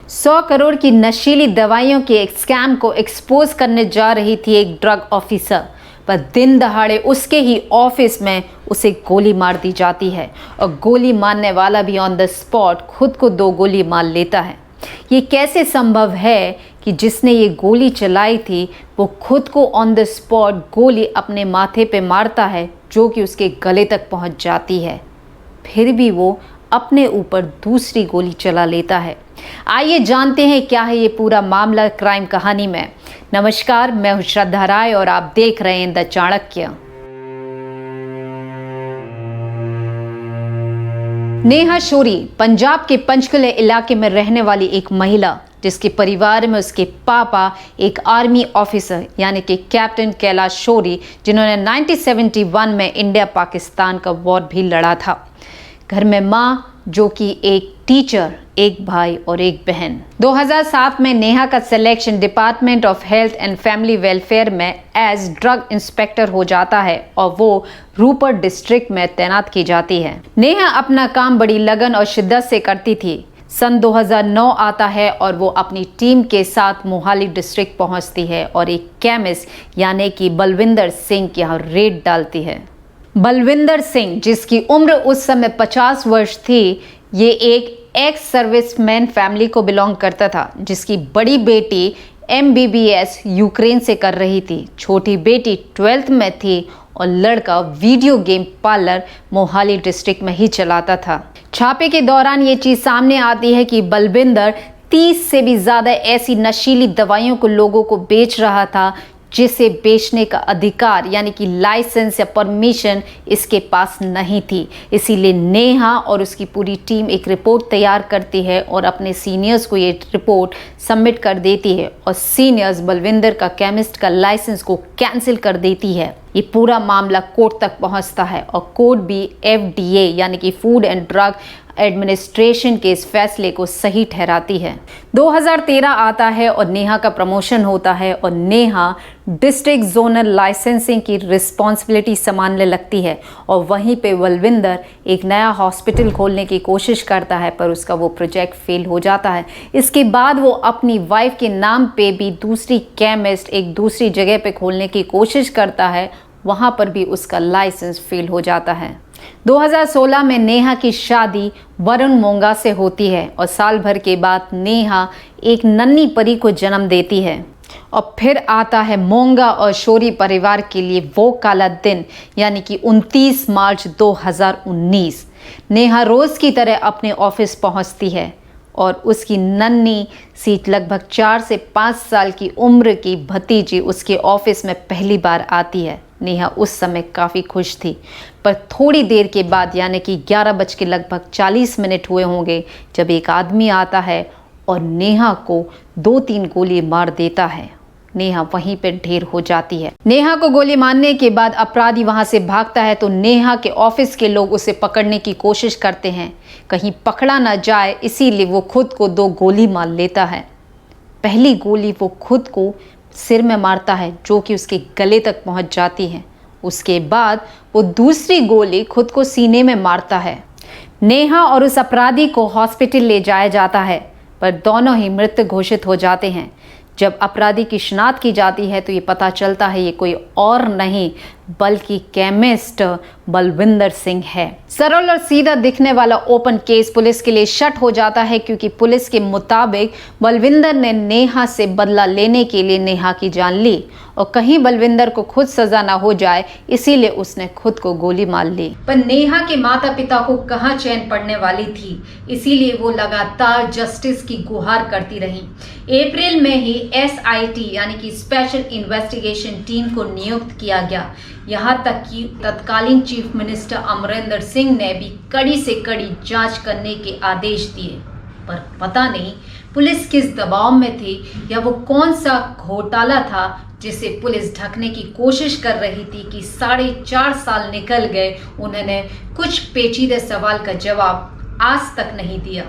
100 करोड़ की नशीली दवाइयों के एक स्कैम को एक्सपोज करने जा रही थी एक ड्रग ऑफिसर, पर दिन दहाड़े उसके ही ऑफिस में उसे गोली मार दी जाती है और गोली मारने वाला भी ऑन द स्पॉट खुद को 2 गोली मार लेता है। ये कैसे संभव है कि जिसने ये गोली चलाई थी वो खुद को ऑन द स्पॉट गोली अपने माथे पे मारता है, जो कि उसके गले तक पहुंच जाती है, फिर भी वो अपने ऊपर दूसरी गोली चला लेता है। आइए जानते हैं क्या है ये पूरा मामला क्राइम कहानी में। नमस्कार, मैं हूं श्रद्धा राय और आप देख रहे हैं द चाणक्य। नेहा शौरी पंजाब के पंचकुला इलाके में रहने वाली एक महिला, जिसके परिवार में उसके पापा एक आर्मी ऑफिसर यानी कि कैप्टन कैलाश शौरी, जिन्होंने 1971 में इंडिया पाकिस्तान का वॉर भी लड़ा था। घर में माँ जो कि एक टीचर, एक भाई और एक बहन। 2007 में नेहा का selection department of health and family welfare में एज ड्रग इंस्पेक्टर हो जाता है और वो रूपर डिस्ट्रिक्ट में तैनात की जाती है। नेहा अपना काम बड़ी लगन और शिद्दत से करती थी। सन 2009 आता है और वो अपनी टीम के साथ मोहाली डिस्ट्रिक्ट पहुंचती है और एक केमिस्ट यानी कि बलविंदर सिंह के यहाँ रेड डालती है। बलविंदर सिंह, जिसकी उम्र उस समय 50 वर्ष थी, ये एक एक्स सर्विसमैन फैमिली को बिलोंग करता था, जिसकी बड़ी बेटी MBBS यूक्रेन से कर रही थी, छोटी बेटी 12th में थी और लड़का video game parlour Mohali district में ही चलाता था। छापे के दौरान ये चीज़ सामने आती है कि बलविंदर 30 से भी ज़्यादा ऐसी नशीली दवाइयों को लोगों को बेच रहा था जिसे बेचने का अधिकार यानी कि लाइसेंस या परमिशन इसके पास नहीं थी। इसीलिए नेहा और उसकी पूरी टीम एक रिपोर्ट तैयार करती है और अपने सीनियर्स को ये रिपोर्ट सबमिट कर देती है और सीनियर्स बलविंदर का केमिस्ट का लाइसेंस को कैंसिल कर देती है। ये पूरा मामला कोर्ट तक पहुंचता है और कोर्ट भी FDA यानी कि फूड एंड ड्रग एडमिनिस्ट्रेशन के इस फैसले को सही ठहराती है। 2013 आता है और नेहा का प्रमोशन होता है और नेहा डिस्ट्रिक्ट जोनल लाइसेंसिंग की रिस्पॉन्सिबिलिटी संभालने लगती है और वहीं पे बलविंदर एक नया हॉस्पिटल खोलने की कोशिश करता है, पर उसका वो प्रोजेक्ट फेल हो जाता है। इसके बाद वो अपनी वाइफ के नाम पे भी दूसरी केमिस्ट एक दूसरी जगह पे खोलने की कोशिश करता है, वहाँ पर भी उसका लाइसेंस फेल हो जाता है। 2016 में नेहा की शादी वरुण मोंगा से होती है और साल भर के बाद नेहा एक नन्ही परी को जन्म देती है। और फिर आता है मोंगा और शौरी परिवार के लिए वो काला दिन यानी कि 29 मार्च 2019। नेहा रोज की तरह अपने ऑफिस पहुंचती है और उसकी नन्ही सी लगभग 4 से 5 साल की उम्र की भतीजी उसके ऑफिस में पहली बार आती है। नेहा उस समय काफ़ी खुश थी, पर थोड़ी देर के बाद यानी कि 11:40 हुए होंगे जब एक आदमी आता है और नेहा को 2-3 गोली मार देता है। नेहा वहीं पर ढेर हो जाती है। नेहा को गोली मारने के बाद अपराधी वहां से भागता है तो नेहा के ऑफिस के लोग उसे पकड़ने की कोशिश करते हैं, कहीं पकड़ा ना जाए, इसीलिए वो खुद को 2 गोली मार लेता है। पहली गोली वो खुद को सिर में मारता है जो कि उसके गले तक पहुंच जाती है। उसके बाद वो दूसरी गोली खुद को सीने में मारता है। नेहा और उस अपराधी को हॉस्पिटल ले जाया जाता है, पर दोनों ही मृत घोषित हो जाते हैं। जब अपराधी की शिनाख्त की जाती है तो ये पता चलता है ये कोई और नहीं बल्कि केमिस्ट बलविंदर सिंह है। सरल और सीधा दिखने वाला ओपन केस पुलिस के लिए शट हो जाता है, क्योंकि पुलिस के मुताबिक बलविंदर ने नेहा से बदला लेने के लिए नेहा की जान ली और कहीं बलविंदर को खुद सजा ना हो जाए, इसीलिए उसने खुद को गोली मार ली। पर नेहा के माता पिता को कहाँ चैन पड़ने वाली थी, इसीलिए वो लगातार जस्टिस की गुहार करती रही। अप्रैल में ही SIT यानी कि स्पेशल इन्वेस्टिगेशन टीम को नियुक्त किया गया। यहाँ तक कि तत्कालीन चीफ मिनिस्टर अमरिंदर सिंह ने भी कड़ी से कड़ी जांच करने के आदेश दिए, पर पता नहीं पुलिस किस दबाव में थी या वो कौन सा घोटाला था जिसे पुलिस ढकने की कोशिश कर रही थी कि 4.5 साल निकल गए, उन्होंने कुछ पेचीदे सवाल का जवाब आज तक नहीं दिया।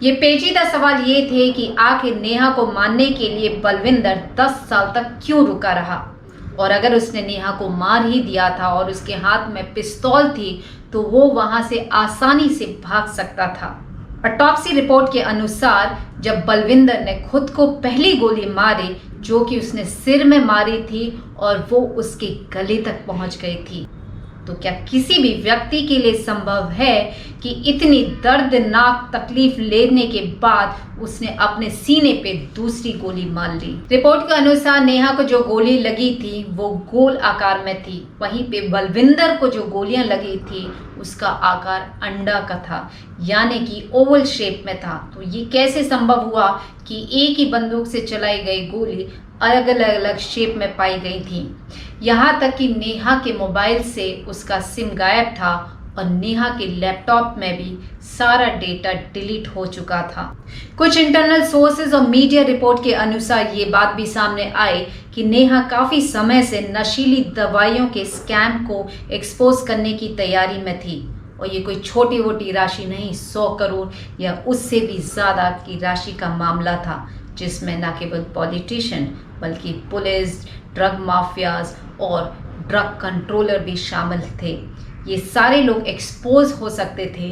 ये पेचीदा सवाल ये थे कि आखिर नेहा को मारने के लिए बलविंदर 10 साल तक क्यों रुका रहा, और अगर उसने नेहा को मार ही दिया था और उसके हाथ में पिस्तौल थी तो वो वहां से आसानी से भाग सकता था। ऑटोप्सी रिपोर्ट के अनुसार जब बलविंदर ने खुद को पहली गोली मारी, जो कि उसने सिर में मारी थी और वो उसके गले तक पहुंच गई थी, तो क्या किसी भी व्यक्ति के लिए संभव है कि इतनी दर्दनाक तकलीफ लेने के बाद उसने अपने सीने पे दूसरी गोली मार ली। रिपोर्ट के अनुसार नेहा को जो गोली लगी थी वो गोल आकार में थी, वहीं पे बलविंदर को जो गोलियां लगी थी उसका आकार अंडा का था, यानी कि ओवल शेप में था। तो ये कैसे संभव हुआ कि एक ही बंदूक से चलाई गई गोली अलग अलग शेप में पाई गई थी। यहाँ तक कि नेहा के मोबाइल से उसका सिम गायब था और नेहा के लैपटॉप में भी सारा डेटा डिलीट हो चुका था। कुछ इंटरनल सोर्सेज और मीडिया रिपोर्ट के अनुसार ये बात भी सामने आई कि नेहा काफ़ी समय से नशीली दवाइयों के स्कैम को एक्सपोज करने की तैयारी में थी, और ये कोई छोटी वोटी राशि नहीं, 100 करोड़ या उससे भी ज़्यादा की राशि का मामला था, जिसमें न केवल पॉलिटिशियन बल्कि पुलिस, ड्रग माफियाज और ड्रग कंट्रोलर भी शामिल थे। ये सारे लोग एक्सपोज हो सकते थे,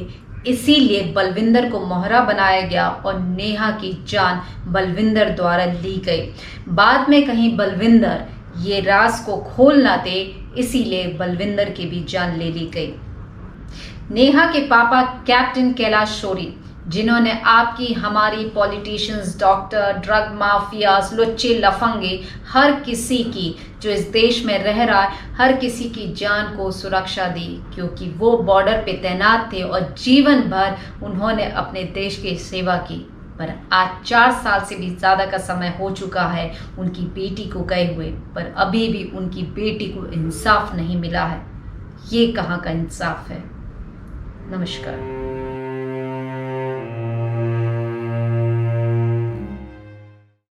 इसीलिए बलविंदर को मोहरा बनाया गया और नेहा की जान बलविंदर द्वारा ली गई। बाद में कहीं बलविंदर ये राज को खोल ना दे, इसीलिए बलविंदर की भी जान ले ली गई। नेहा के पापा कैप्टन कैलाश शौरी, जिन्होंने आपकी हमारी पॉलिटिशियंस, डॉक्टर, ड्रग माफियाज, लुच्चे लफंगे, हर किसी की जो इस देश में रह रहा है, हर किसी की जान को सुरक्षा दी, क्योंकि वो बॉर्डर पे तैनात थे और जीवन भर उन्होंने अपने देश की सेवा की। पर आज 4 साल से भी ज़्यादा का समय हो चुका है उनकी बेटी को गए हुए, पर अभी भी उनकी बेटी को इंसाफ नहीं मिला है। ये कहाँ का इंसाफ है? नमस्कार।